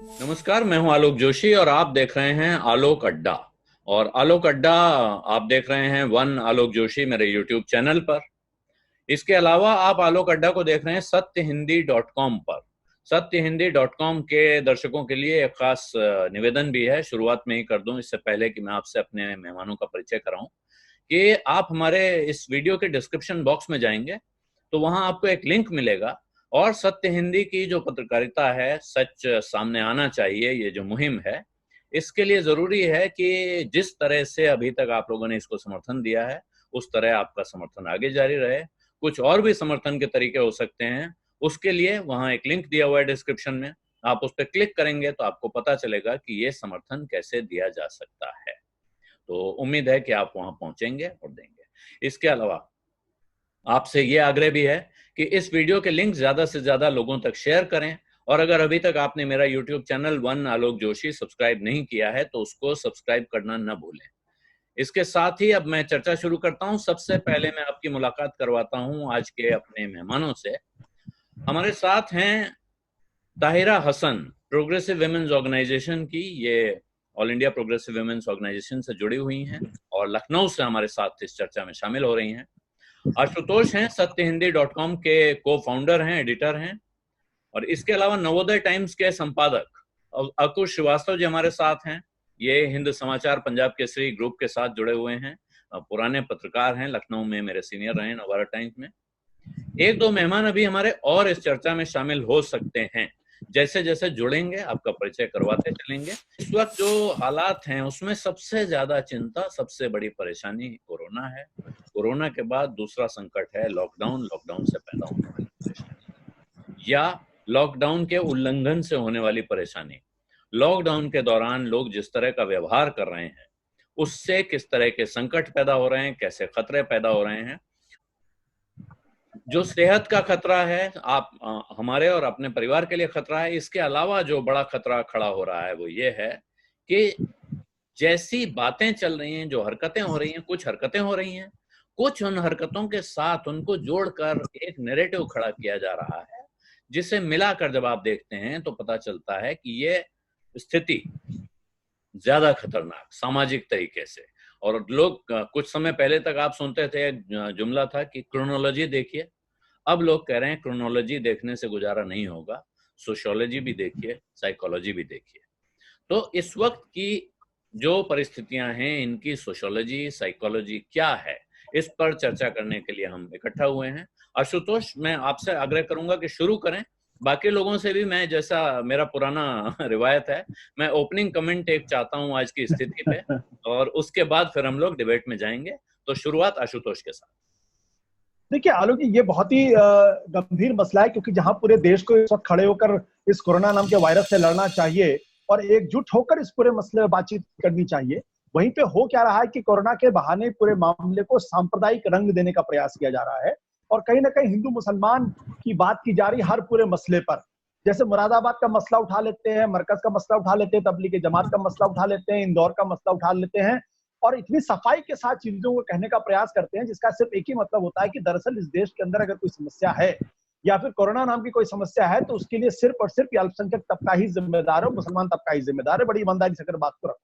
नमस्कार, मैं हूं आलोक जोशी और आप देख रहे हैं आलोक अड्डा। और आलोक अड्डा आप देख रहे हैं वन आलोक जोशी मेरे YouTube चैनल पर। इसके अलावा आप आलोक अड्डा को देख रहे हैं सत्यहिंदी.com पर। सत्यहिंदी.com के दर्शकों के लिए एक खास निवेदन भी है, शुरुआत में ही कर दूं इससे पहले कि मैं आपसे अपने मेहमानों का परिचय कराऊं, कि आप हमारे इस वीडियो के डिस्क्रिप्शन बॉक्स में जाएंगे तो वहां आपको एक लिंक मिलेगा और सत्य हिंदी की जो पत्रकारिता है, सच सामने आना चाहिए, ये जो मुहिम है, इसके लिए जरूरी है कि जिस तरह से अभी तक आप लोगों ने इसको समर्थन दिया है उस तरह आपका समर्थन आगे जारी रहे। कुछ और भी समर्थन के तरीके हो सकते हैं, उसके लिए वहां एक लिंक दिया हुआ है डिस्क्रिप्शन में, आप उस पर क्लिक करेंगे तो आपको पता चलेगा कि ये समर्थन कैसे दिया जा सकता है। तो उम्मीद है कि आप वहां पहुंचेंगे और देंगे। इसके अलावा आपसे ये आग्रह भी है कि इस वीडियो के लिंक ज्यादा से ज्यादा लोगों तक शेयर करें, और अगर अभी तक आपने मेरा YouTube चैनल वन आलोक जोशी सब्सक्राइब नहीं किया है तो उसको सब्सक्राइब करना न भूलें। इसके साथ ही अब मैं चर्चा शुरू करता हूं। सबसे पहले मैं आपकी मुलाकात करवाता हूं आज के अपने मेहमानों से। हमारे साथ हैं Tahira Hasan, progressive women's organisation की, ये all India progressive women's organisation से जुड़ी हुई हैं और लखनऊ से हमारे साथ इस चर्चा में शामिल हो रही हैं। आशुतोष हैं, सत्यहिंदी.com के को फाउंडर हैं, एडिटर हैं, और इसके अलावा नवोदय टाइम्स के संपादक अंकुश श्रीवास्तव जी हमारे साथ हैं। ये हिंद समाचार पंजाब केसरी ग्रुप के साथ जुड़े हुए हैं, पुराने पत्रकार हैं, लखनऊ में मेरे सीनियर रहे नवभारत टाइम्स में। एक दो मेहमान अभी हमारे और इस चर्चा में शामिल हो सकते हैं, जैसे जैसे जुड़ेंगे आपका परिचय करवाते चलेंगे। इस वक्त जो हालात हैं उसमें सबसे ज्यादा चिंता, सबसे बड़ी परेशानी कोरोना है। कोरोना के बाद दूसरा संकट है लॉकडाउन, लॉकडाउन से पैदा होने वाली परेशानी या लॉकडाउन के उल्लंघन से होने वाली परेशानी। लॉकडाउन के दौरान लोग जिस तरह का व्यवहार कर रहे हैं उससे किस तरह के संकट पैदा हो रहे हैं, कैसे खतरे पैदा हो रहे हैं। जो सेहत का खतरा है, आप हमारे और अपने परिवार के लिए खतरा है। इसके अलावा जो बड़ा खतरा खड़ा हो रहा है वो ये है कि जैसी बातें चल रही हैं, जो हरकतें हो रही हैं, कुछ हरकतें हो रही हैं, कुछ उन हरकतों के साथ उनको जोड़कर एक नैरेटिव खड़ा किया जा रहा है, जिसे मिलाकर जब आप देखते हैं तो पता चलता है कि ये स्थिति ज्यादा खतरनाक सामाजिक तरीके से। और लोग कुछ समय पहले तक आप सुनते थे, जुमला था कि क्रोनोलॉजी देखिए। अब लोग कह रहे हैं क्रोनोलॉजी देखने से गुजारा नहीं होगा, सोशियोलॉजी भी देखिए, साइकोलॉजी भी देखिए। तो इस वक्त की जो परिस्थितियां हैं, इनकी सोशियोलॉजी, साइकोलॉजी क्या है, इस पर चर्चा करने के लिए हम इकट्ठा हुए हैं। आशुतोष, मैं आपसे आग्रह करूंगा कि शुरू करें। बाकी लोगों से भी मैं, जैसा मेरा पुराना रिवायत है, मैं ओपनिंग कमेंट एक चाहता हूं आज की स्थिति पे, और उसके बाद फिर हम लोग डिबेट में जाएंगे। तो शुरुआत आशुतोष के साथ। देखिए आलोक जी, ये बहुत ही गंभीर मसला है, क्योंकि जहां पूरे देश को इस वक्त खड़े होकर इस कोरोना नाम के वायरस से लड़ना चाहिए और एकजुट होकर इस पूरे मसले में बातचीत करनी चाहिए, वहीं पे हो क्या रहा है कि कोरोना के बहाने पूरे मामले को सांप्रदायिक रंग देने का प्रयास किया जा रहा है और कहीं ना कहीं हिंदू मुसलमान की बात की जा रही है हर पूरे मसले पर। जैसे मुरादाबाद का मसला उठा लेते हैं, मरकज का मसला उठा लेते हैं, तबलीगी जमात का मसला उठा लेते हैं, इंदौर का मसला उठा लेते हैं और इतनी सफाई के साथ चीजों को कहने का प्रयास करते हैं, जिसका सिर्फ एक ही मतलब होता है कि दरअसल इस देश के अंदर अगर कोई समस्या है या फिर कोरोना नाम की कोई समस्या है तो उसके लिए सिर्फ और सिर्फ अल्पसंख्यक तबका ही जिम्मेदार है, मुसलमान तबका ही जिम्मेदार है। बड़ी ईमानदारी से अगर बात करो,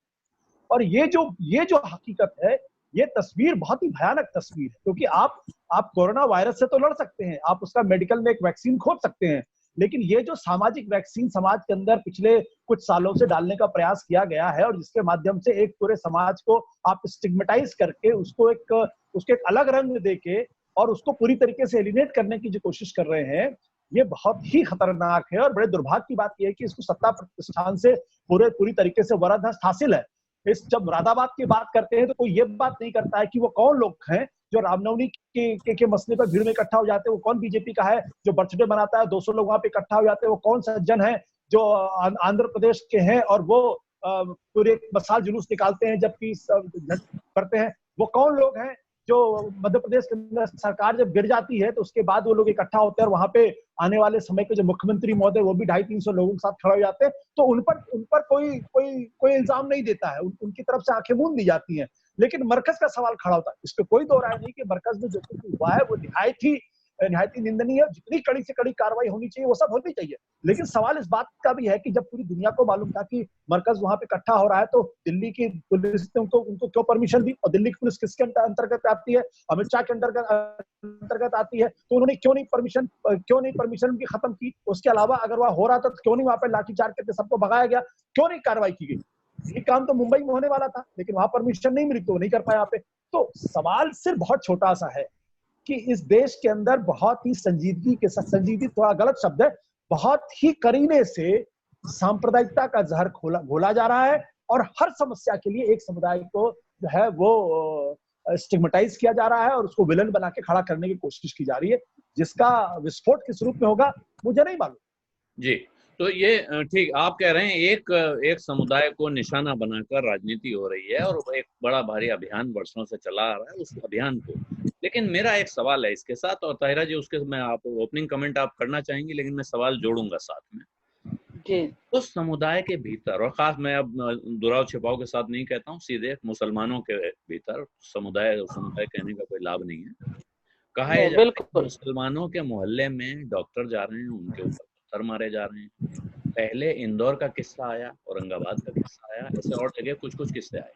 और ये जो हकीकत है, ये तस्वीर बहुत ही भयानक तस्वीर है, क्योंकि आप कोरोना वायरस से तो लड़ सकते हैं, आप उसका मेडिकल में एक वैक्सीन खोज सकते हैं, लेकिन ये जो सामाजिक वैक्सीन समाज के अंदर पिछले कुछ सालों से डालने का प्रयास किया गया है और जिसके माध्यम से एक पूरे समाज को आप स्टिग्मेटाइज करके उसको एक अलग रंग देके और उसको पूरी तरीके से एलिनेट करने की जो कोशिश कर रहे हैं, ये बहुत ही खतरनाक है। और बड़े दुर्भाग्य की बात यह है कि इसको सत्ता प्रतिष्ठान से पूरी तरीके से वरदहस्त हासिल है। इस जब मुरादाबाद की बात करते हैं तो कोई ये बात नहीं करता है कि वो कौन लोग हैं जो रामनवमी के मसले पर भीड़ में इकट्ठा हो जाते हैं, वो कौन बीजेपी का है जो बर्थडे मनाता है, 200 लोग वहां पे इकट्ठा हो जाते हैं, वो कौन सज्जन है जो आंध्र प्रदेश के हैं और वो पूरे मसाल जुलूस निकालते हैं जबकि करते हैं, वो कौन लोग हैं जो मध्य प्रदेश के अंदर सरकार जब गिर जाती है तो उसके बाद वो लोग इकट्ठा होते हैं और वहां पे आने वाले समय के जो मुख्यमंत्री महोदय वो भी 250-300 लोगों के साथ खड़े हो जाते हैं, तो उन पर कोई इल्जाम नहीं देता है, उनकी तरफ से आंखें मूंद दी जाती हैं। लेकिन मरकज का सवाल खड़ा होता है, इस पर कोई दो राय नहीं कि मरकज में जो कुछ हुआ है वो निहायत ही निहायत ही निंदनीय है। जितनी कड़ी से कड़ी कार्रवाई होनी चाहिए वो सब होनी चाहिए। लेकिन सवाल इस बात का भी है कि जब पूरी दुनिया को मालूम था कि मरकज वहां पे इकट्ठा हो रहा है, तो दिल्ली की पुलिस ने उनको क्यों परमिशन दी? और दिल्ली की पुलिस किसके अंतर्गत आती है? अमित शाह के अंतर्गत आती है। तो उन्होंने क्यों नहीं परमिशन उनकी खत्म की? उसके अलावा अगर वह हो रहा था तो क्यों नहीं वहां पे लाठीचार्ज करके सबको भगाया गया? क्यों नहीं कार्रवाई की गई? ये काम तो मुंबई में होने वाला था, लेकिन वहां परमिशन नहीं मिली तो नहीं कर पाया यहाँ पे। तो सवाल सिर्फ बहुत छोटा सा है कि इस देश के अंदर बहुत ही संजीदगी के साथ, संजीदगी थोड़ा गलत शब्द है, बहुत ही करीने से सांप्रदायिकता का जहर घोला जा रहा है, और हर समस्या के लिए एक समुदाय को जो है वो स्टिग्मेटाइज किया जा रहा है और उसको विलन बना के खड़ा करने की कोशिश की जा रही है। जिसका विस्फोट किस रूप में होगा मुझे नहीं मालूम। जी, तो ये ठीक आप कह रहे हैं, एक समुदाय को निशाना बनाकर राजनीति हो रही है और एक बड़ा भारी अभियान वर्षों से चला आ रहा है उस अभियान को। लेकिन मेरा एक सवाल है इसके साथ, और ताहिरा जी उसके मैं आप ओपनिंग कमेंट आप करना चाहेंगे, लेकिन मैं सवाल जोड़ूंगा साथ में जी। उस समुदाय के भीतर, और खास मैं अब दुराव छिपाव के साथ नहीं कहता हूँ, सीधे मुसलमानों के भीतर समुदाय कहने का कोई लाभ नहीं है। कहा है बिल्कुल मुसलमानों के मोहल्ले में डॉक्टर जा रहे हैं, उनके ऊपर पत्थर मारे जा रहे हैं। पहले इंदौर का किस्सा आया, औरंगाबाद का किस्सा आया, ऐसे और जगह कुछ कुछ किस्से आए।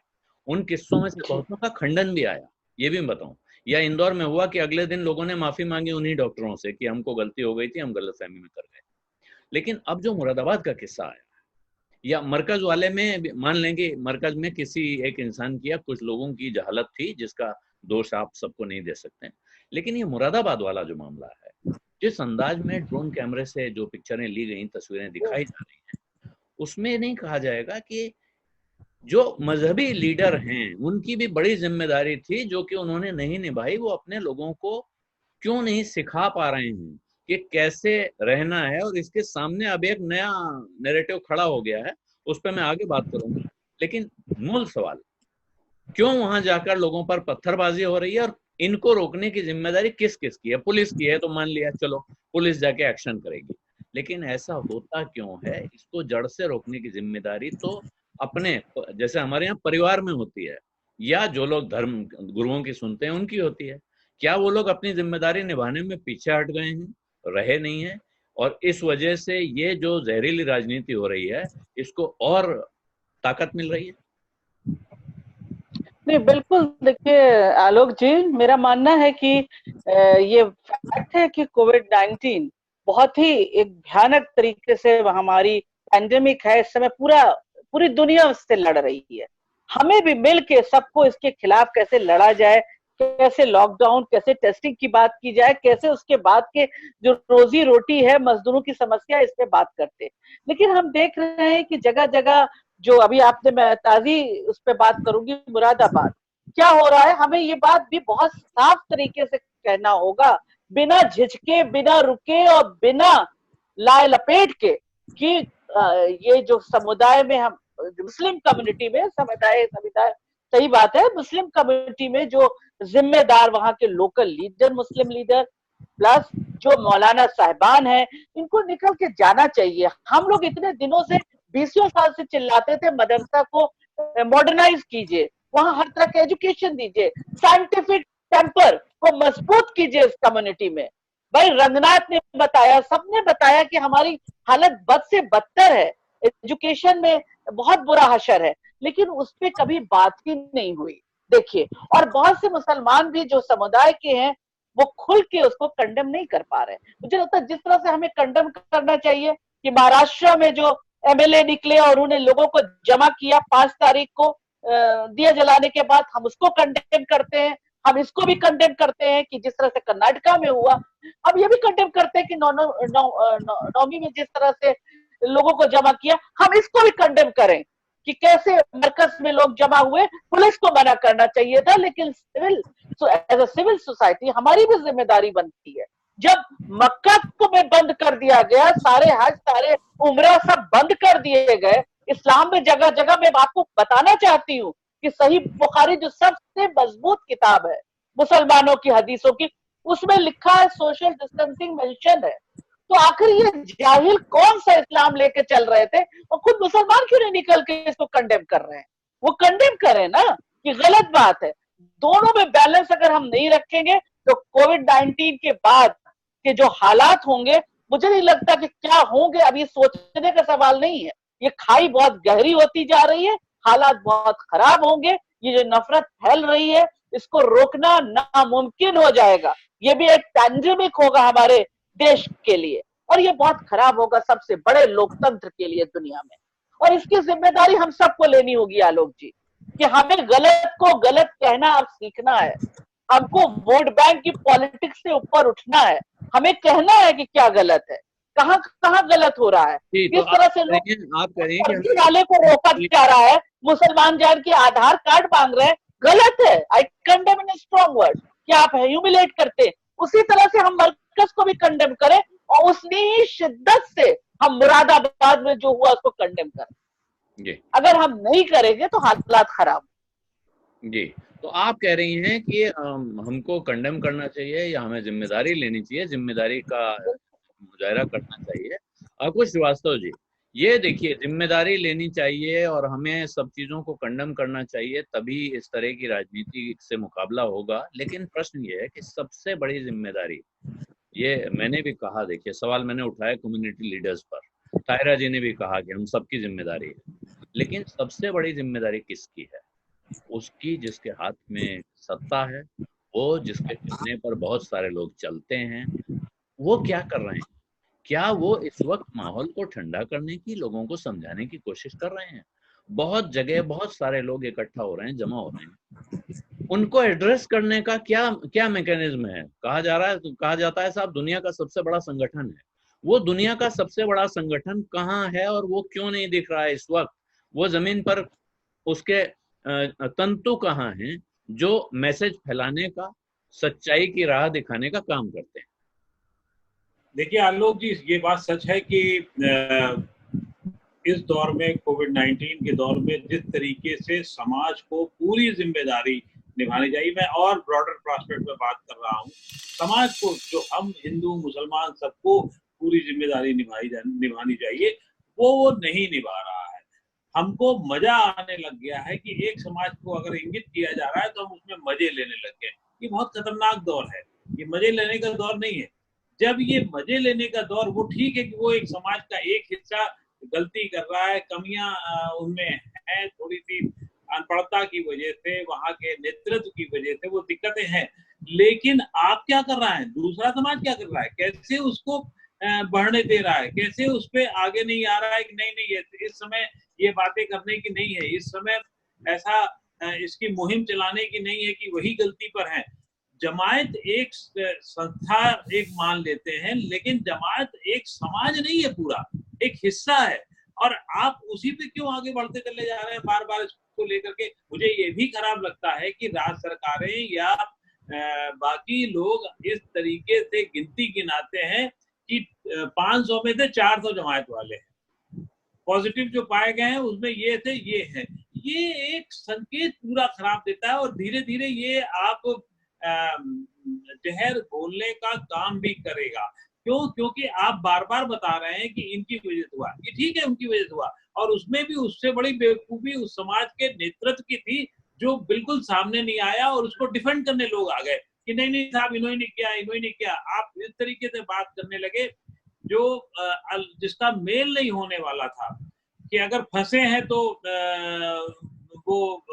उन किस्सों में से बहुतों का खंडन भी आया, ये भी बताऊं। या इंदौर में हुआ कि अगले दिन लोगों ने माफी मांगी उन्हीं डॉक्टरों से कि हमको गलती हो गई थी, हम गलतफहमी में कर गए। लेकिन अब जो मुरादाबाद का किस्सा आया, या मरकज वाले में मान लेंगे, मरकज में किसी एक इंसान की या कुछ लोगों की जहालत थी जिसका दोष आप सबको नहीं दे सकते, लेकिन ये मुरादाबाद वाला जो मामला है, जिस अंदाज में ड्रोन कैमरे से जो पिक्चरें ली गई, तस्वीरें दिखाई जा रही हैं, उसमें नहीं कहा जाएगा कि जो मजहबी लीडर हैं उनकी भी बड़ी जिम्मेदारी थी जो कि उन्होंने नहीं निभाई। वो अपने लोगों को क्यों नहीं सिखा पा रहे हैं कि कैसे रहना है, और इसके सामने अब एक नया नैरेटिव खड़ा हो गया है, उस पर मैं आगे बात करूंगा। लेकिन मूल सवाल, क्यों वहां जाकर लोगों पर पत्थरबाजी हो रही है, और इनको रोकने की जिम्मेदारी किस किस की है? पुलिस की है तो मान लिया, चलो पुलिस जाके एक्शन करेगी, लेकिन ऐसा होता क्यों है? इसको जड़ से रोकने की जिम्मेदारी तो अपने, जैसे हमारे यहाँ परिवार में होती है, या जो लोग धर्म गुरुओं की सुनते हैं उनकी होती है। क्या वो लोग अपनी जिम्मेदारी निभाने में पीछे हट गए हैं, रहे नहीं है, और इस वजह से ये जो जहरीली राजनीति हो रही है इसको और ताकत मिल रही है? नहीं, बिल्कुल। देखिए आलोक जी, मेरा मानना है कि ये फैक्ट है कि कोविड-19 बहुत ही एक भयानक तरीके से हमारी पैंडेमिक है। इस समय पूरी दुनिया उससे लड़ रही है। हमें भी मिल के सबको इसके खिलाफ कैसे लड़ा जाए, कैसे लॉकडाउन, कैसे टेस्टिंग की बात की जाए, कैसे उसके बाद के जो रोजी रोटी है, मजदूरों की समस्या, इस पे बात करते हैं। लेकिन हम देख रहे हैं कि जगह जगह जो अभी आपने, मैं ताजी उस पर बात करूंगी, मुरादाबाद क्या हो रहा है, हमें ये बात भी बहुत साफ तरीके से कहना होगा, बिना झिझके, बिना रुके और बिना लाए लपेट के, कि ये जो समुदाय में हम मुस्लिम कम्युनिटी में समुदाय सही बात है, मुस्लिम कम्युनिटी में जो जिम्मेदार वहां के लोकल लीडर, मुस्लिम लीडर प्लस जो मौलाना साहिबान है, इनको निकल के जाना चाहिए। हम लोग इतने दिनों से 20 साल से चिल्लाते थे मदरसा को मॉडर्नाइज कीजिए, वहां हर तरह का एजुकेशन दीजिए, साइंटिफिक टेम्पर को मजबूत कीजिए इस कम्युनिटी में। भाई रंगनाथ ने बताया, सबने बताया कि हमारी हालत बद से बदतर है, एजुकेशन में बहुत बुरा हशर है, लेकिन उस पर कभी बात ही नहीं हुई। देखिए, और बहुत से मुसलमान भी जो समुदाय के हैं वो खुल के उसको कंडेम नहीं कर पा रहे। मुझे लगता है जिस तरह से हमें कंडेम करना चाहिए कि महाराष्ट्र में जो एमएलए निकले और उन्हें लोगों को जमा किया 5 तारीख को दिया जलाने के बाद, हम उसको कंडेम करते हैं। हम इसको भी कंडेम करते हैं कि जिस तरह से कर्नाटका में हुआ, अब ये भी कंडेम करते हैं कि नौमी में जिस तरह से लोगों को जमा किया, हम इसको भी कंडेम करें कि कैसे मरकज में लोग जमा हुए। पुलिस को मना करना चाहिए था, लेकिन एज अ सिविल सोसाइटी हमारी भी जिम्मेदारी बनती है। जब मक्का को में बंद कर दिया गया, सारे हज, सारे उम्रा सब बंद कर दिए गए, इस्लाम में जगह जगह, मैं आपको बताना चाहती हूँ कि सही बुखारी जो सबसे मजबूत किताब है मुसलमानों की हदीसों की, उसमें लिखा है सोशल डिस्टेंसिंग मेंशन है। तो आखिर ये जाहिल कौन सा इस्लाम लेके चल रहे थे, और खुद मुसलमान क्यों नहीं निकल के इसको कंडेम कर रहे हैं? वो कंडेम करें ना, कि गलत बात है। दोनों में बैलेंस अगर हम नहीं रखेंगे तो कोविड-19 के बाद के जो हालात होंगे, मुझे नहीं लगता कि क्या होंगे, अब ये सोचने का सवाल नहीं है। ये खाई बहुत गहरी होती जा रही है, हालात बहुत खराब होंगे, ये जो नफरत फैल रही है इसको रोकना नामुमकिन हो जाएगा। ये भी एक पैंडेमिक होगा हमारे देश के लिए, और ये बहुत खराब होगा सबसे बड़े लोकतंत्र के लिए दुनिया में। और इसकी जिम्मेदारी हम सबको लेनी होगी आलोक जी, कि हमें गलत को गलत कहना अब सीखना है। हमको वोट बैंक की पॉलिटिक्स से ऊपर उठना है, हमें कहना है कि क्या गलत है, कहाँ कहाँ गलत हो रहा है, तो किस तरह से आप कहें फर्जी वाले को रोका जा रहा है, मुसलमान जान के आधार कार्ड मांग रहे हैं, गलत है। आई कंडेम इन स्ट्रॉन्ग वर्ड कि आप ह्यूमिलेट करते हैं। उसी तरह से हम मरकज को भी कंडेम करें और उतनी ही शिद्दत से हम मुरादाबाद में जो हुआ उसको कंडेम करें। अगर हम नहीं करेंगे तो हालात खराब। जी, तो आप कह रही हैं कि हमको कंडेम करना चाहिए या हमें जिम्मेदारी लेनी चाहिए, जिम्मेदारी का मुजाहरा करना चाहिए। कुछ श्रीवास्तव जी, ये देखिए, जिम्मेदारी लेनी चाहिए और हमें सब चीजों को कंडेम करना चाहिए, तभी इस तरह की राजनीति से मुकाबला होगा। लेकिन प्रश्न ये है कि सबसे बड़ी जिम्मेदारी, ये मैंने भी कहा, देखिए सवाल मैंने उठाया कम्युनिटी लीडर्स पर, तायरा जी ने भी कहा कि हम सबकी जिम्मेदारी है, लेकिन सबसे बड़ी जिम्मेदारी किसकी है? उसकी जिसके हाथ में सत्ता है, वो जिसके कहने पर बहुत सारे लोग चलते हैं। वो क्या कर रहे हैं? क्या वो इस वक्त माहौल को ठंडा करने की, लोगों को समझाने की कोशिश कर रहे हैं? बहुत जगह बहुत सारे लोग इकट्ठा हो रहे हैं, जमा हो रहे हैं, उनको एड्रेस करने का क्या क्या मैकेनिज्म है? कहा जाता है साहब दुनिया का सबसे बड़ा संगठन है। वो दुनिया का सबसे बड़ा संगठन कहाँ है और वो क्यों नहीं दिख रहा है इस वक्त? वो जमीन पर उसके तंतु कहाँ हैं जो मैसेज फैलाने का, सच्चाई की राह दिखाने का काम करते हैं? देखिए आलोक जी, ये बात सच है कि इस दौर में, कोविड-19 के दौर में, जिस तरीके से समाज को पूरी जिम्मेदारी निभानी चाहिए, मैं और ब्रॉडर प्रॉस्पेक्ट में बात कर रहा हूँ, समाज को, जो हम हिंदू मुसलमान सबको पूरी जिम्मेदारी निभानी चाहिए, वो नहीं निभा रहा है। हमको मजा आने लग गया है कि एक समाज को अगर इंगित किया जा रहा है तो हम उसमें मजे लेने लग गए। ये बहुत खतरनाक दौर है, ये मजे लेने का दौर नहीं है। जब ये मजे लेने का दौर, वो ठीक है कि वो एक समाज का एक हिस्सा गलती कर रहा है, कमियां उनमें हैं, थोड़ी सी अनपढ़ता की वजह से, वहां के नेतृत्व की वजह से वो दिक्कतें हैं, लेकिन आप क्या कर रहा है, दूसरा समाज क्या कर रहा है, कैसे उसको बढ़ने दे रहा है, कैसे उस पर आगे नहीं आ रहा है कि नहीं इस समय ये बातें करने की नहीं है, इस समय ऐसा इसकी मुहिम चलाने की नहीं है कि वही गलती पर है। जमायत एक संस्था एक मान लेते हैं, लेकिन जमायत एक समाज नहीं है, पूरा एक हिस्सा है, और आप उसी पे क्यों आगे बढ़ते चले जा रहे हैं बार बार इसको लेकर के। मुझे ये भी खराब लगता है कि राज्य सरकारें या बाकी लोग इस तरीके से गिनती गिनाते हैं कि 500 में से 400 जमायत वाले हैं, पॉजिटिव जो पाए गए हैं उसमें ये थे, ये है। ये एक संकेत पूरा खराब देता है, और धीरे धीरे ये आप जहर घोलने का काम भी करेगा। क्यों? क्योंकि आप बार बार बता रहे हैं कि इनकी वजह से हुआ, ये ठीक है उनकी वजह से हुआ, और उसमें भी उससे बड़ी बेवकूफी उस समाज के नेतृत्व की थी जो बिल्कुल सामने नहीं आया, और उसको डिफेंड करने लोग आ गए कि नहीं साहब इन्होंने किया। आप इस तरीके से बात करने लगे जो जिसका मेल नहीं होने वाला था, कि अगर फंसे हैं तो वो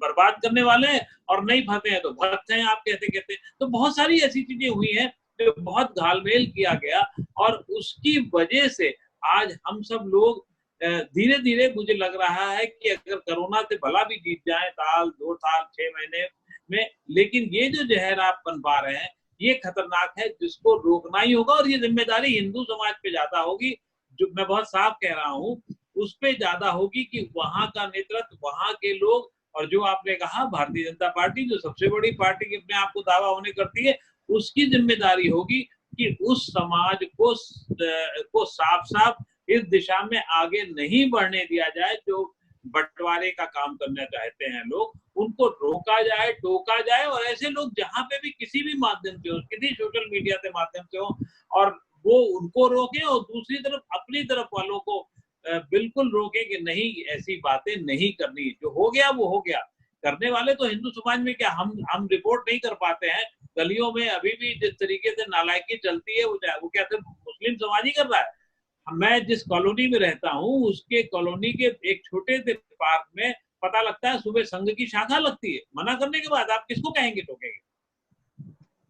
बर्बाद करने वाले हैं, और नहीं फंसे हैं तो भक्त हैं, आप कहते। तो बहुत सारी ऐसी चीजें हुई हैं जो बहुत घालमेल किया गया, और उसकी वजह से आज हम सब लोग धीरे धीरे, मुझे लग रहा है कि अगर कोरोना से भला भी जीत जाए साल 2 साल 6 महीने में, लेकिन ये जो जहर आप बन पा रहे हैं ये खतरनाक है, जिसको रोकना ही होगा। और ये जिम्मेदारी हिंदू समाज पे ज्यादा होगी, जो मैं बहुत साफ कह रहा हूँ, उस पे ज्यादा होगी कि वहां का नेतृत्व, वहां के लोग, और जो आपने कहा भारतीय जनता पार्टी जो सबसे बड़ी पार्टी के अपने आपको दावा होने करती है, उसकी जिम्मेदारी होगी कि उस समाज को साफ साफ इस दिशा में आगे नहीं बढ़ने दिया जाए। जो बंटवारे का काम करना चाहते हैं लोग, उनको रोका जाए, टोका जाए, और ऐसे लोग जहां पे भी किसी भी माध्यम से हो, किसी सोशल मीडिया के माध्यम से हो, और वो उनको रोके, और दूसरी तरफ अपनी तरफ वालों को बिल्कुल रोके कि नहीं ऐसी बातें नहीं करनी, जो हो गया वो हो गया। करने वाले तो हिंदू समाज में क्या हम रिपोर्ट नहीं कर पाते हैं, गलियों में अभी भी जिस तरीके से नालायकी चलती है, वो क्या सिर्फ मुस्लिम समाज ही कर रहा है? मैं जिस कॉलोनी में रहता हूँ उसके कॉलोनी के एक छोटे से पार्क में पता लगता है सुबह संघ की शाखा लगती है। मना करने के बाद आप किसको कहेंगे टोकेंगे?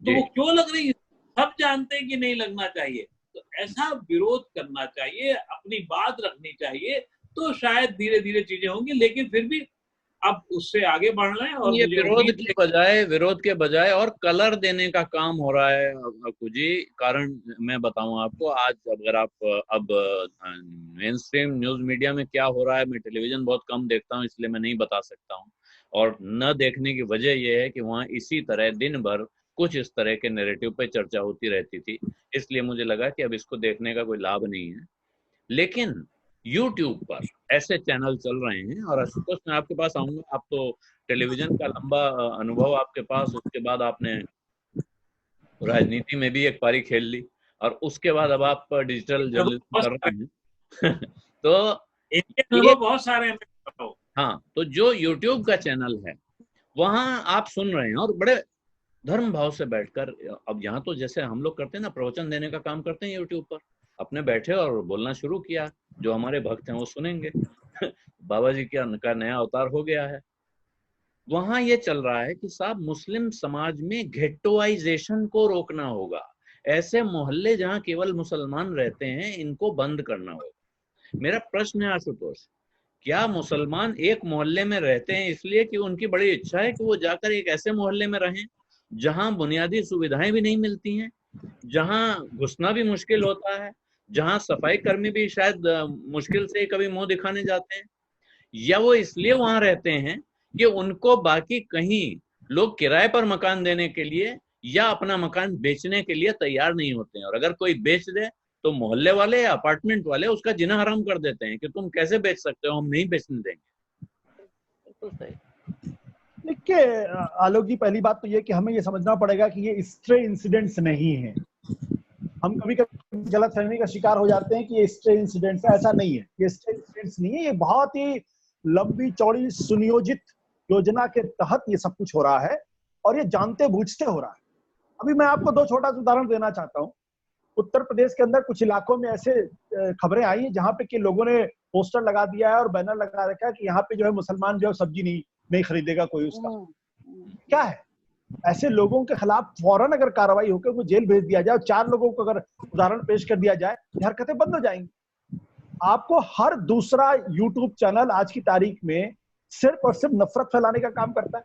तो वो क्यों लग रही है? सब जानते हैं कि नहीं लगना चाहिए। तो ऐसा विरोध करना चाहिए, अपनी बात रखनी चाहिए, तो शायद धीरे धीरे चीजें होंगी। लेकिन फिर भी अब उससे आगे बढ़ रहे हैं। और ये विरोध के बजाय और कलर देने का काम हो रहा है अक्कू जी। कारण मैं बताऊं आपको, आज अगर आप अब मेन स्ट्रीम न्यूज मीडिया में क्या हो रहा है, मैं टेलीविजन बहुत कम देखता हूं इसलिए मैं नहीं बता सकता हूं, और न देखने की वजह यह है कि वहाँ इसी तरह दिन भर कुछ इस तरह के नैरेटिव पे चर्चा होती रहती थी, इसलिए मुझे लगा कि अब इसको देखने का कोई लाभ नहीं है। लेकिन YouTube पर ऐसे चैनल चल रहे हैं, और आशुतोष मैं आपके पास आऊंगा, आप तो टेलीविजन का लंबा अनुभव आपके पास, उसके बाद आपने राजनीति में भी एक पारी खेल ली, और उसके बाद अब आप डिजिटल जर्नलिज्म कर रहे हैं तो ये बहुत सारे हैं। हाँ, तो जो YouTube का चैनल है वहां आप सुन रहे हैं, और बड़े धर्म भाव से बैठकर, अब यहाँ तो जैसे हम लोग करते हैं ना, प्रवचन देने का काम करते हैं YouTube पर, अपने बैठे और बोलना शुरू किया, जो हमारे भक्त हैं वो सुनेंगे बाबा जी का नया अवतार हो गया है। वहां ये चल रहा है कि साहब मुस्लिम समाज में घेटोइजेशन को रोकना होगा, ऐसे मोहल्ले जहां केवल मुसलमान रहते हैं इनको बंद करना होगा। मेरा प्रश्न है आशुतोष, क्या मुसलमान एक मोहल्ले में रहते हैं इसलिए कि उनकी बड़ी इच्छा है कि वो जाकर एक ऐसे मोहल्ले में रहें जहां बुनियादी सुविधाएं भी नहीं मिलती हैं, जहां घुसना भी मुश्किल होता है, जहां सफाई कर्मी भी शायद मुश्किल से कभी मुंह दिखाने जाते हैं, या वो इसलिए वहां रहते हैं कि उनको बाकी कहीं लोग किराए पर मकान देने के लिए या अपना मकान बेचने के लिए तैयार नहीं होते हैं, और अगर कोई बेच दे तो मोहल्ले वाले या अपार्टमेंट वाले उसका जीना हराम कर देते हैं कि तुम कैसे बेच सकते हो, हम नहीं बेचने देंगे। देखिए आलोक जी, पहली बात तो ये कि हमें ये समझना पड़ेगा कि ये स्ट्रे इंसिडेंट्स नहीं है। हम कभी कभी गलतफहमी का शिकार हो जाते हैं कि ये स्ट्रे इंसिडेंट्स है, ऐसा नहीं है। ये स्ट्रे इंसिडेंट्स नहीं है, ये बहुत ही लंबी चौड़ी सुनियोजित योजना के तहत ये सब कुछ हो रहा है, और ये जानते बूझते हो रहा है। अभी मैं आपको दो छोटा सा उदाहरण देना चाहता हूँ। उत्तर प्रदेश के अंदर कुछ इलाकों में ऐसे खबरें आई हैं जहां पे कि लोगों ने पोस्टर लगा दिया है और बैनर लगा रखा है कि यहाँ पे जो है मुसलमान जो है सब्जी नहीं खरीदेगा कोई उसका। क्या है, ऐसे लोगों के खिलाफ फौरन अगर कार्रवाई होकर उनको जेल भेज दिया जाए, 4 लोगों को अगर उदाहरण पेश कर दिया जाए, ये हरकतें बंद हो जाएंगी। आपको हर दूसरा यूट्यूब चैनल आज की तारीख में सिर्फ और सिर्फ नफरत फैलाने का काम करता है।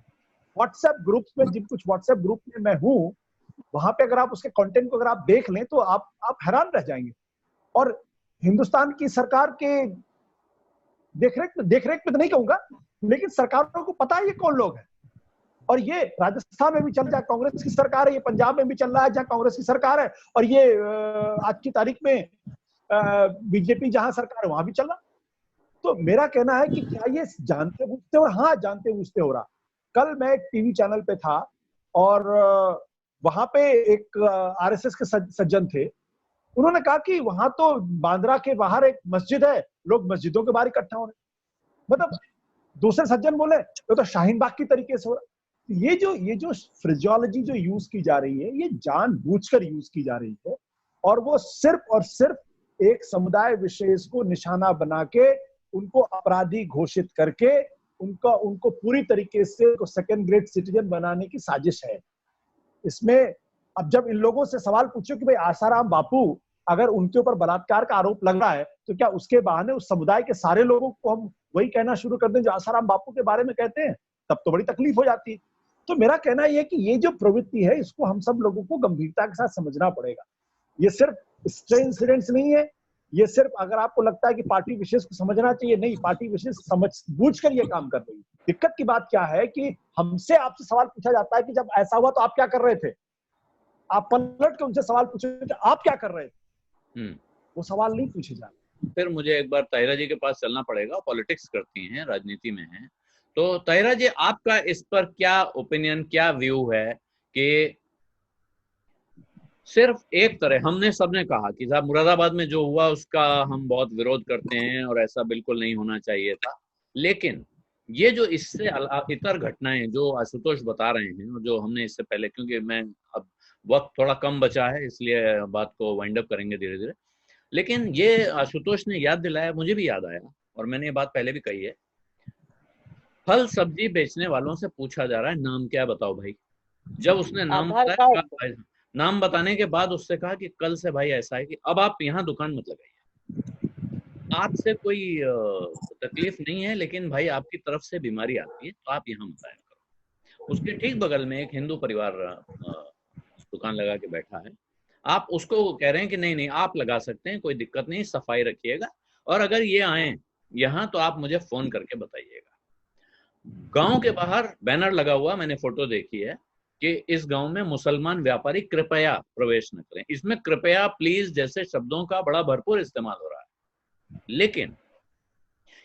व्हाट्सएप ग्रुप में, जिन कुछ व्हाट्सएप ग्रुप में मैं हूं, वहां पे अगर आप उसके कंटेंट को अगर आप देख लें तो आप हैरान रह जाएंगे। और हिंदुस्तान की सरकार के देखरेख में तो नहीं कहूंगा, लेकिन सरकारों को पता है ये कौन लोग हैं। और ये राजस्थान में भी चल रहा है, कांग्रेस की सरकार है, ये पंजाब में भी चल रहा है जहां कांग्रेस की सरकार है, और ये आज की तारीख में बीजेपी जहां सरकार है वहां भी चल रहा। तो मेरा कहना है कि क्या ये जानते बूझते हो? हाँ, जानते बूझते हो रहा। कल मैं एक टीवी चैनल पे था और वहां पे एक आरएसएस के सज्जन थे। उन्होंने कहा कि वहां तो बांद्रा के बाहर एक मस्जिद है, लोग मस्जिदों के बाहर इकट्ठा हो रहे। मतलब दूसरे सज्जन बोले तो शाहीन बाग की तरीके से हो रहा। ये जो फ्रिजियोलॉजी जो यूज की जा रही है, ये जानबूझकर यूज की जा रही है, और वो सिर्फ और सिर्फ एक समुदाय विशेष को निशाना बना के उनको अपराधी घोषित करके उनको पूरी तरीके से सेकंड ग्रेड सिटीजन बनाने की साजिश है इसमें। अब जब इन लोगों से सवाल पूछो कि भाई आसाराम बापू अगर उनके ऊपर बलात्कार का आरोप लग रहा है तो क्या उसके बहाने उस समुदाय के सारे लोगों को हम वही कहना शुरू कर दें जो आसाराम बापू के बारे में कहते हैं? तब तो बड़ी तकलीफ हो जाती है। तो मेरा कहना यह है कि ये जो प्रवृत्ति है इसको हम सब लोगों को गंभीरता के साथ समझना पड़ेगा। ये सिर्फ स्ट्रे इंसिडेंट्स नहीं है, ये सिर्फ अगर आपको लगता है कि पार्टी विशेष को समझना चाहिए, नहीं, पार्टी विशेष समझ बूझ कर ये काम कर रही है। दिक्कत की बात क्या है कि हमसे आपसे सवाल पूछा जाता है कि जब ऐसा हुआ तो आप क्या कर रहे थे? आप पलट के उनसे सवाल पूछे कि आप क्या कर रहे थे? वो सवाल नहीं पूछे जाते। फिर मुझे एक बार ताहिरा जी के पास चलना पड़ेगा, पॉलिटिक्स करती हैं, राजनीति में हैं। तो ताहिरा जी, आपका इस पर क्या ओपिनियन, क्या व्यू है कि सिर्फ एक तरह, हमने सबने कहा कि साहब मुरादाबाद में जो हुआ उसका हम बहुत विरोध करते हैं और ऐसा बिल्कुल नहीं होना चाहिए था, लेकिन ये जो इससे इतर घटनाएं जो आशुतोष बता रहे हैं और जो हमने इससे पहले, क्योंकि मैं अब वक्त थोड़ा कम बचा है इसलिए बात को वाइंड अप करेंगे धीरे धीरे, लेकिन ये आशुतोष ने याद दिलाया, मुझे भी याद आया और मैंने ये बात पहले भी कही है। फल सब्जी बेचने वालों से पूछा जा रहा है नाम क्या बताओ भाई। जब उसने नाम बताया, नाम बताने के बाद उससे कहा कि कल से भाई ऐसा है कि अब आप यहाँ दुकान मत लगाइए, आपसे कोई तकलीफ नहीं है, लेकिन भाई आपकी तरफ से बीमारी आती है तो आप यहाँ मत आया करो। उसके ठीक बगल में एक हिंदू परिवार दुकान लगा के बैठा है, आप उसको कह रहे हैं कि नहीं नहीं आप लगा सकते हैं, कोई दिक्कत नहीं, सफाई रखिएगा, और अगर ये आए यहाँ तो आप मुझे फोन करके बताइएगा। गांव के बाहर बैनर लगा हुआ, मैंने फोटो देखी है कि इस गांव में मुसलमान व्यापारी कृपया प्रवेश न करें। इसमें कृपया, प्लीज जैसे शब्दों का बड़ा भरपूर इस्तेमाल हो रहा है, लेकिन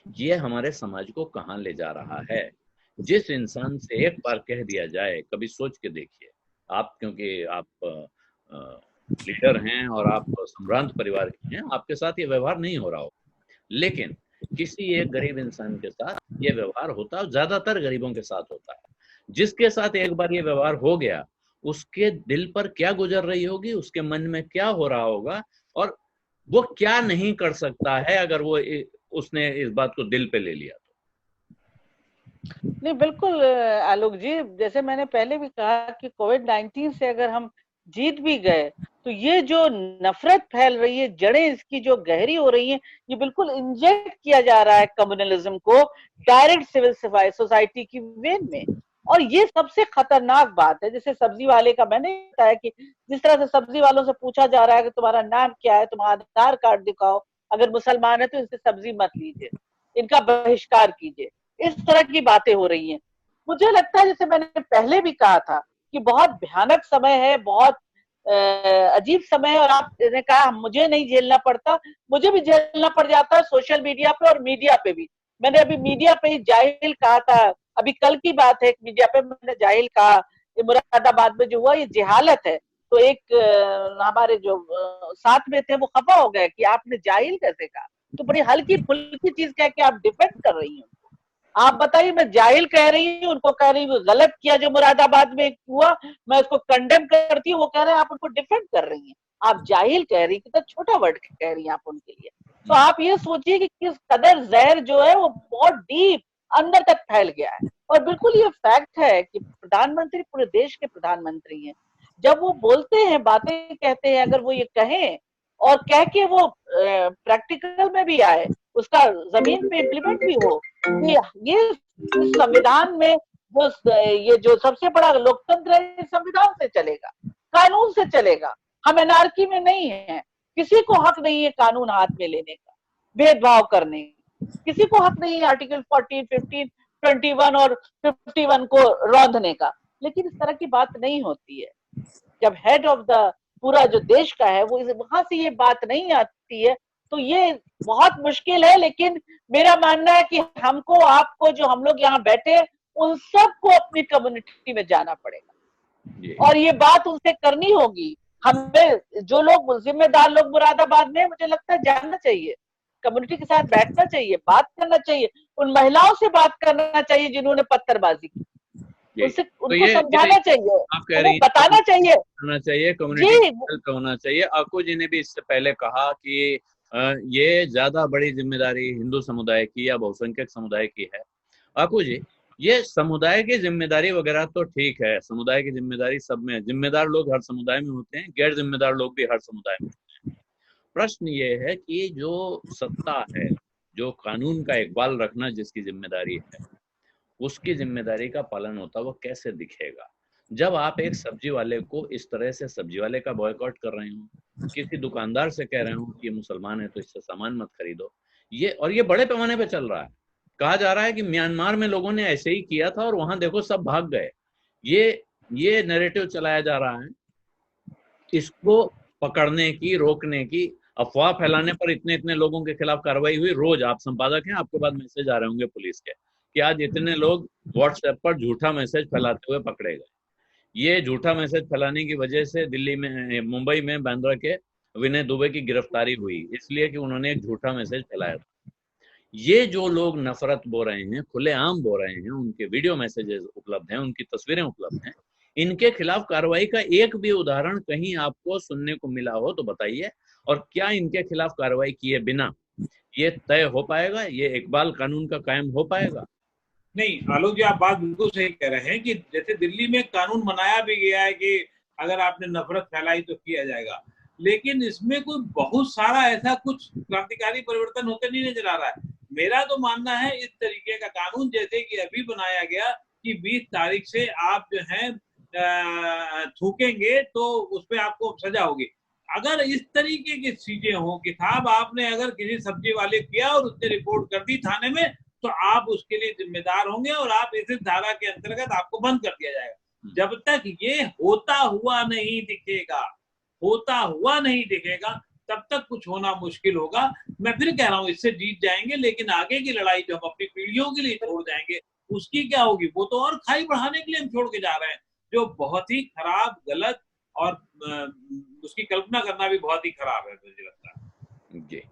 ये हमारे समाज को कहां ले जा रहा है। जिस इंसान से एक बार कह दिया जाए, कभी सोच के देखिए आप, क्योंकि आप लीडर हैं और आप सम्भ्रांत परिवार के हैं, आपके साथ ये व्यवहार नहीं हो रहा हो, लेकिन किसी एक गरीब इंसान के साथ ये व्यवहार होता है, ज्यादातर गरीबों के साथ होता है। जिसके साथ एक बार ये व्यवहार हो गया, उसके दिल पर क्या गुजर रही होगी, उसके मन में क्या हो रहा होगा, और वो क्या नहीं कर सकता है अगर वो उसने इस बात को दिल पे ले लिया तो। नहीं, बिल्कुल आलोक जी, जैसे मैंने पहले भी कहा कि कोविड-19 से अगर हम जीत भी गए तो ये जो नफरत फैल रही है, जड़ें इसकी जो गहरी हो रही हैं, ये बिल्कुल इंजेक्ट किया जा रहा है कम्युनलिज्म को डायरेक्ट सिविल सोसाइटी की वेन में। और ये सबसे खतरनाक बात है। जैसे सब्जी वाले का मैंने बताया कि जिस तरह से सब्जी वालों से पूछा जा रहा है कि तुम्हारा नाम क्या है, तुम्हारा आधार कार्ड दिखाओ, अगर मुसलमान है तो इनसे सब्जी मत लीजिए, इनका बहिष्कार कीजिए, इस तरह की बातें हो रही हैं। मुझे लगता है, जैसे मैंने पहले भी कहा था, कि बहुत भयानक समय है, बहुत अजीब समय है, और आपने कहा मुझे नहीं झेलना पड़ता, मुझे भी झेलना पड़ जाता है सोशल मीडिया पे और मीडिया पे भी। मैंने अभी मीडिया पे ही जाहिल कहा था, अभी कल की बात है, एक मीडिया पे मैंने जाहिल कहा, मुरादाबाद में जो हुआ ये जहालत है। तो एक हमारे जो साथ में थे वो खफा हो गए कि आपने जाहिल कैसे कहा, तो बड़ी हल्की फुल्की चीज कह के आप डिफेंड कर रही हैं। आप बताइए, मैं जाहिल कह रही हूँ, उनको कह रही हूँ गलत किया जो मुरादाबाद में हुआ, मैं उसको कंडेम करती हूँ, वो कह रहे हैं आप उनको डिफेंड कर रही हैं। आप जाहिल कह रही, कितना छोटा वर्ड कह रही हैं आप उनके लिए। तो आप ये सोचिए कि किस कदर जहर जो है वो बहुत डीप अंदर तक फैल गया है। और बिल्कुल ये फैक्ट है कि प्रधानमंत्री पूरे देश के प्रधानमंत्री हैं, जब वो बोलते हैं, बातें कहते हैं, अगर वो ये कहें और कह के वो प्रैक्टिकल में भी आए, उसका जमीन पे इम्प्लीमेंट भी हो, ये संविधान में वो ये जो सबसे बड़ा लोकतंत्र है, संविधान से चलेगा, कानून से चलेगा। हम एनार्की में नहीं है, किसी को हक नहीं है कानून हाथ में लेने का, भेदभाव करने का, किसी को हक नहीं है आर्टिकल 14, 15, 21 और 51 को रौंदने का। लेकिन इस तरह की बात नहीं होती है। जब हेड ऑफ द पूरा जो देश का है वो वहां से ये बात नहीं आती है, तो ये बहुत मुश्किल है। लेकिन मेरा मानना है कि हमको, आपको, जो हम लोग यहाँ बैठे, उन सबको अपनी कम्युनिटी में जाना पड़ेगा और ये बात उनसे करनी होगी। हमें जो लोग जिम्मेदार लोग मुरादाबाद में, मुझे लगता है जाना चाहिए, कम्युनिटी के साथ बैठना चाहिए, बात करना चाहिए, उन महिलाओं से बात करना चाहिए जिन्होंने पत्थरबाजी की, उनसे उनको समझाना चाहिए, उनको बताना चाहिए, कम्युनिटी होना चाहिए। आकू जी ने भी इससे पहले कहा कि ये ज्यादा बड़ी जिम्मेदारी हिंदू समुदाय की या बहुसंख्यक समुदाय की है। आकू जी, ये समुदाय की जिम्मेदारी वगैरह तो ठीक है, समुदाय की जिम्मेदारी सब में, जिम्मेदार लोग हर समुदाय में होते हैं, गैर जिम्मेदार लोग भी हर समुदाय में होते हैं। प्रश्न ये है कि जो सत्ता है, जो कानून का इकबाल रखना जिसकी जिम्मेदारी है, उसकी जिम्मेदारी का पालन होता वो कैसे दिखेगा। जब आप एक सब्जी वाले को इस तरह से, सब्जी वाले का बॉयकॉट कर रहे हो, किसी दुकानदार से कह रहे हो कि ये मुसलमान है तो इससे सामान मत खरीदो, ये बड़े पैमाने पे चल रहा है। कहा जा रहा है कि म्यांमार में लोगों ने ऐसे ही किया था और वहां देखो सब भाग गए। ये नैरेटिव चलाया जा रहा है। इसको पकड़ने की, रोकने की, अफवाह फैलाने पर इतने इतने लोगों के खिलाफ कार्रवाई हुई। रोज आप संपादक हैं, आपके पास मैसेज आ रहे होंगे पुलिस के कि आज इतने लोग व्हाट्सएप पर झूठा मैसेज फैलाते हुए पकड़े गए। ये झूठा मैसेज फैलाने की वजह से दिल्ली में, मुंबई में बांद्रा के विनय दुबे की गिरफ्तारी हुई, इसलिए कि उन्होंने एक झूठा मैसेज फैलाया था। ये जो लोग नफरत बो रहे हैं, खुलेआम बो रहे हैं, उनके वीडियो मैसेजेस उपलब्ध हैं, उनकी तस्वीरें उपलब्ध हैं, इनके खिलाफ कार्रवाई का एक भी उदाहरण कहीं आपको सुनने को मिला हो तो बताइए। और क्या इनके खिलाफ कार्रवाई किए बिना ये तय हो पाएगा, ये इकबाल कानून का कायम हो पाएगा? नहीं आलोक जी, आप बात बिल्कुल सही कह रहे हैं कि जैसे दिल्ली में कानून बनाया भी गया है कि अगर आपने नफरत फैलाई तो किया जाएगा, लेकिन इसमें कोई बहुत सारा ऐसा कुछ क्रांतिकारी परिवर्तन होते नहीं नजर आ रहा है। मेरा तो मानना है इस तरीके का कानून जैसे कि अभी बनाया गया कि 20 तारीख से आप जो है थूकेंगे तो उस पर आपको सजा होगी। अगर इस तरीके की चीजें हो कि साहब आपने अगर किसी सब्जी वाले किया और उसने रिपोर्ट कर दी थाने में, तो आप उसके लिए जिम्मेदार होंगे और आप इस धारा के अंतर्गत आपको बंद कर दिया जाएगा। जब तक ये होता हुआ नहीं दिखेगा तब तक कुछ होना मुश्किल होगा। मैं फिर कह रहा हूँ इससे जीत जाएंगे, लेकिन आगे की लड़ाई जो हम अपनी पीढ़ियों के लिए छोड़ जाएंगे उसकी क्या होगी? वो तो और खाई बढ़ाने के लिए हम छोड़ के जा रहे हैं, जो बहुत ही खराब, गलत, और उसकी कल्पना करना भी बहुत ही खराब है, मुझे लगता है जी।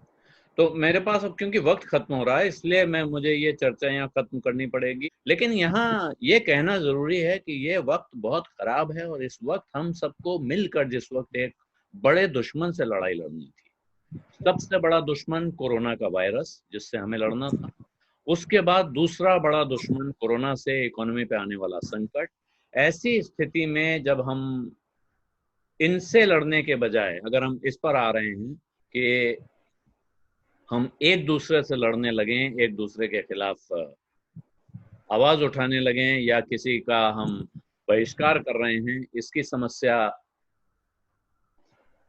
तो मेरे पास अब क्योंकि वक्त खत्म हो रहा है, इसलिए मुझे ये चर्चा यहाँ खत्म करनी पड़ेगी। लेकिन यहाँ ये कहना जरूरी है कि ये वक्त बहुत खराब है और इस वक्त हम सबको मिलकर जिस वक्त एक बड़े दुश्मन से लड़ाई लड़नी थी, सबसे बड़ा दुश्मन कोरोना का वायरस जिससे हमें लड़ना था, उसके बाद दूसरा बड़ा दुश्मन कोरोना से इकोनॉमी पे आने वाला संकट। ऐसी स्थिति में जब हम इनसे लड़ने के बजाय अगर हम इस पर आ रहे हैं कि हम एक दूसरे से लड़ने लगें, एक दूसरे के खिलाफ आवाज उठाने लगें या किसी का हम बहिष्कार कर रहे हैं, इसकी समस्या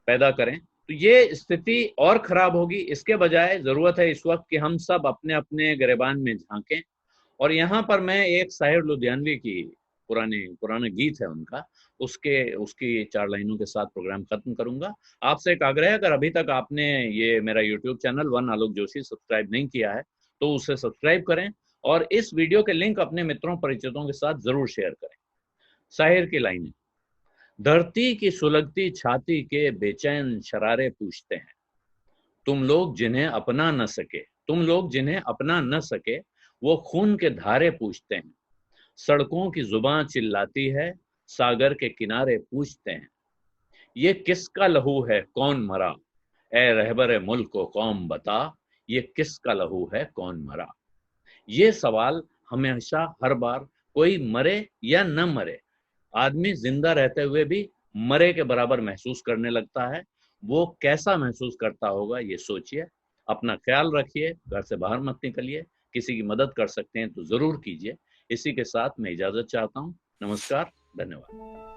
पैदा करें, तो ये स्थिति और खराब होगी। इसके बजाय जरूरत है इस वक्त कि हम सब अपने अपने गिरेबान में झांकें। और यहाँ पर मैं एक साहिर लुधियानवी की पुराने गीत है उनका, उसकी 4 लाइनों के साथ प्रोग्राम खत्म करूंगा। आपसे एक आग्रह है, अगर अभी तक आपने ये मेरा यूट्यूब चैनल वन आलोक जोशी सब्सक्राइब नहीं किया है तो उसे सब्सक्राइब करें और इस वीडियो के लिंक अपने मित्रों परिचितों के साथ जरूर शेयर करें। साहिर की लाइनें। धरती की सुलगती छाती के बेचैन शरारे पूछते हैं, तुम लोग जिन्हें अपना न सके वो खून के धारे पूछते हैं। सड़कों की जुबान चिल्लाती है, सागर के किनारे पूछते हैं, ये किसका लहू है कौन मरा, ए रहबरे मुल्क को कौम बता, ये किसका लहू है कौन मरा। ये सवाल हमेशा हर बार, कोई मरे या न मरे, आदमी जिंदा रहते हुए भी मरे के बराबर महसूस करने लगता है। वो कैसा महसूस करता होगा ये सोचिए। अपना ख्याल रखिए, घर से बाहर मत निकलिए, किसी की मदद कर सकते हैं तो जरूर कीजिए। इसी के साथ मैं इजाजत चाहता हूँ। नमस्कार, धन्यवाद।